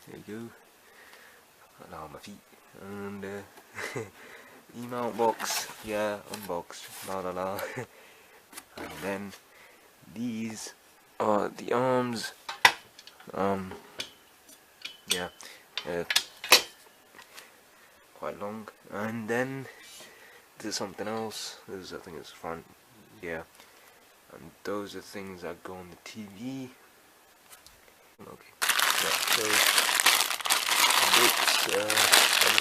there you go. Now my feet. And Emount box, yeah, unboxed, la. And then these are the arms. Yeah, quite long. And then there's something else. There's, I think it's front. Yeah, and those are things that go on the TV. Okay, yeah, so bits,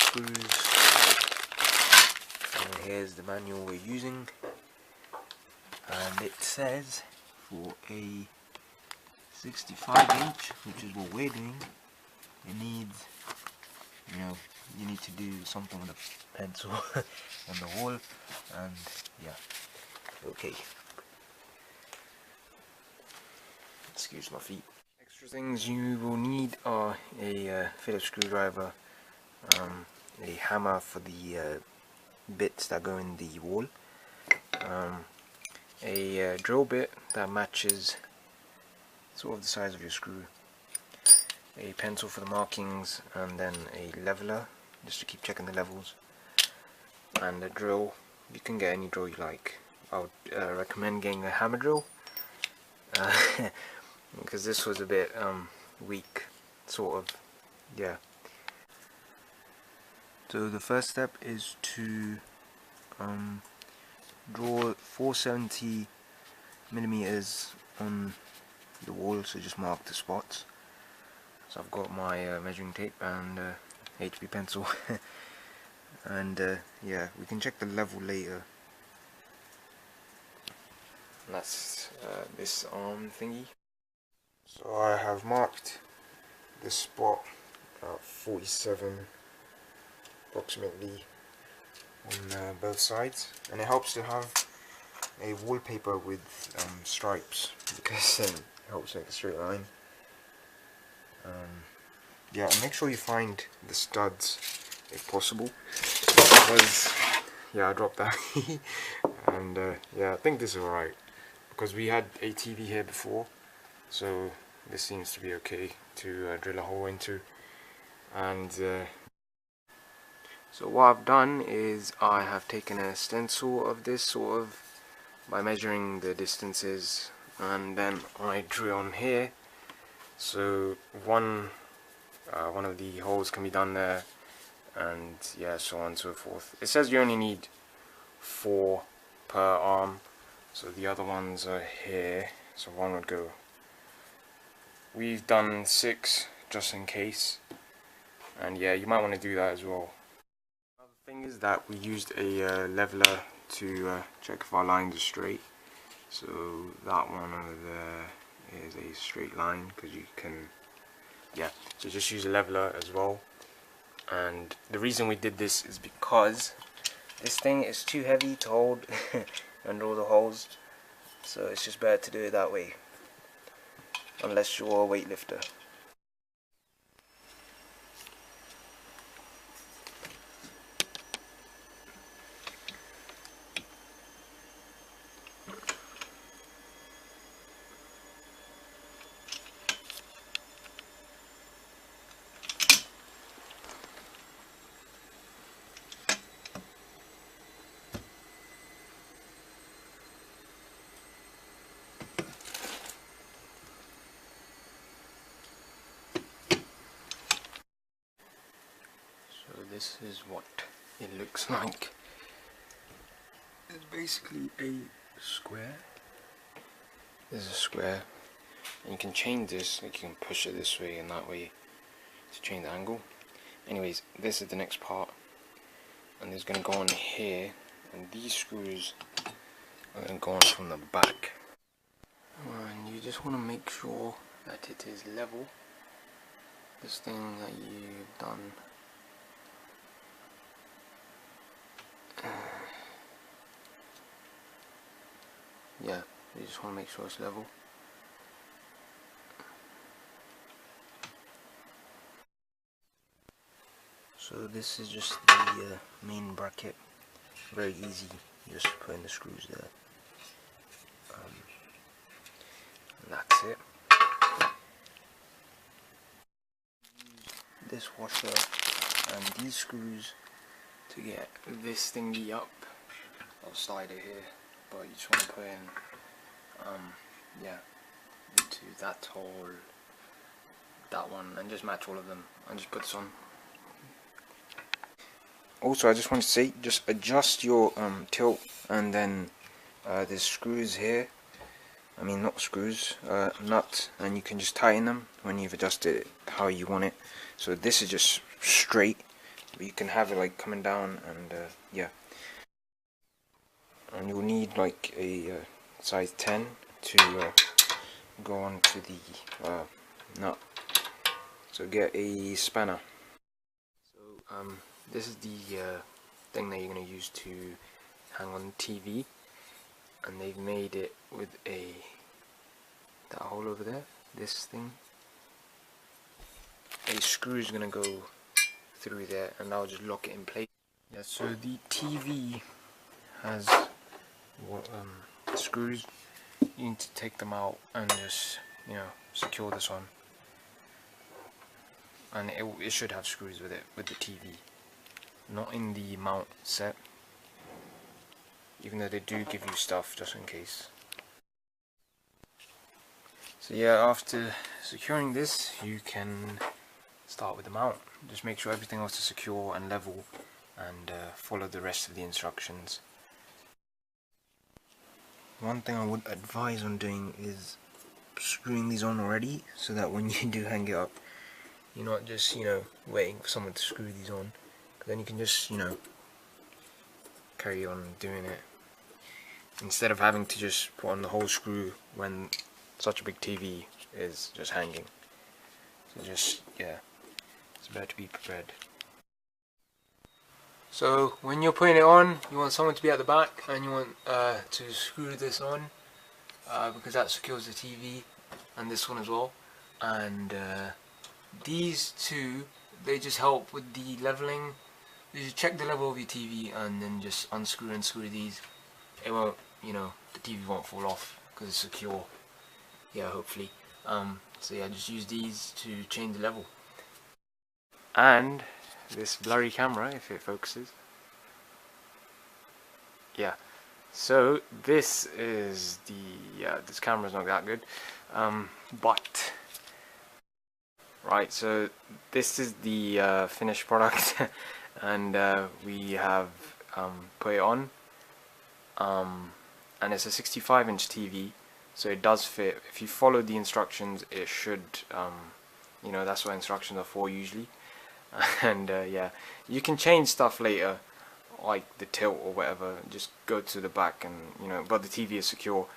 screws. And here's the manual we're using, and it says for a 65-inch, which is what we're doing, it needs, you need to do something with a pencil on the wall, and yeah, okay. Excuse my feet. Extra things you will need are a Phillips screwdriver, a hammer for the bits that go in the wall, a drill bit that matches sort of the size of your screw, a pencil for the markings, and then a leveler just to keep checking the levels, and a drill. You can get any drill you like. I would recommend getting a hammer drill because this was a bit weak, sort of, yeah. So the first step is to draw 470 millimeters on the wall, so just mark the spots. So I've got my measuring tape and HB pencil and yeah, we can check the level later. And that's this arm thingy. So I have marked the spot at 47 approximately on both sides, and it helps to have a wallpaper with stripes because it helps make a straight line. Yeah, and make sure you find the studs if possible, because yeah, I dropped that and yeah, I think this is alright because we had a TV here before, so this seems to be okay to drill a hole into. And so what I've done is I have taken a stencil of this sort of by measuring the distances, and then I drew on here, so one of the holes can be done there, and yeah, so on and so forth. It says you only need 4 per arm, so the other ones are here, so one would go. We've done 6 just in case, and yeah, you might want to do that as well. Another thing is that we used a leveler to check if our lines are straight. So that one over there is a straight line, because you can, yeah, so just use a leveler as well. And the reason we did this is because this thing is too heavy to hold under all the holes, so it's just better to do it that way, unless you're a weightlifter. So this is what it looks like. It's basically a square. There's a square, and you can change this, like you can push it this way and that way to change the angle. Anyways, this is the next part, and it's going to go on here, and these screws are going to go on from the back. And you just want to make sure that it is level. This thing that you've done, yeah, you just want to make sure it's level. So this is just the main bracket, very easy, just put in the screws there, and that's it. this washer and these screws to get this thingy up. I'll slide it here, but you just want to put in yeah, into that hole, that one, and just match all of them and just put this on. Also, I just want to say, just adjust your tilt, and then there's screws here, I mean not screws, nuts, and you can just tighten them when you've adjusted it how you want it. So this is just straight, but you can have it like coming down, and yeah. And you'll need like a size 10 to go on to the nut. So get a spanner. So this is the thing that you're going to use to hang on the TV, and they've made it with that hole over there, this thing. A screw is going to go through there, and I'll just lock it in place. Yeah, so the TV has screws. You need to take them out and just, you know, secure this on, and it should have screws with it, with the TV. Not in the mount set, even though they do give you stuff just in case. So yeah, after securing this, you can start with the mount. Just make sure everything else is secure and level, and follow the rest of the instructions. One thing I would advise on doing is screwing these on already, so that when you do hang it up, you're not just, you know, waiting for someone to screw these on. Then you can just, you know, carry on doing it, instead of having to just put on the whole screw when such a big TV is just hanging. So just, yeah, it's better to be prepared. So when you're putting it on, you want someone to be at the back, and you want to screw this on, because that secures the TV, and this one as well. And these two, they just help with the leveling. You just check the level of your TV, and then just unscrew and screw these. It won't, you know, the TV won't fall off because it's secure. Yeah, hopefully. So yeah, just use these to change the level. And this blurry camera, if it focuses. Yeah. So this is this camera's not that good. But right, so this is the finished product. And we have put it on, and it's a 65-inch TV, so it does fit. If you follow the instructions, it should, you know, that's what instructions are for usually. And yeah, you can change stuff later, like the tilt or whatever. Just go to the back, and you know, but the TV is secure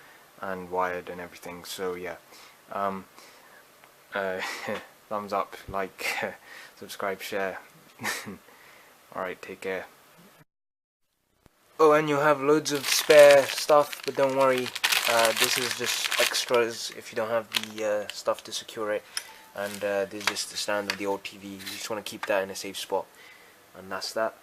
and wired and everything. So yeah, thumbs up, like, subscribe, share. Alright, take care. Oh, and you'll have loads of spare stuff, but don't worry, this is just extras if you don't have the stuff to secure it. And this is just the stand of the old TV. You just want to keep that in a safe spot, and that's that.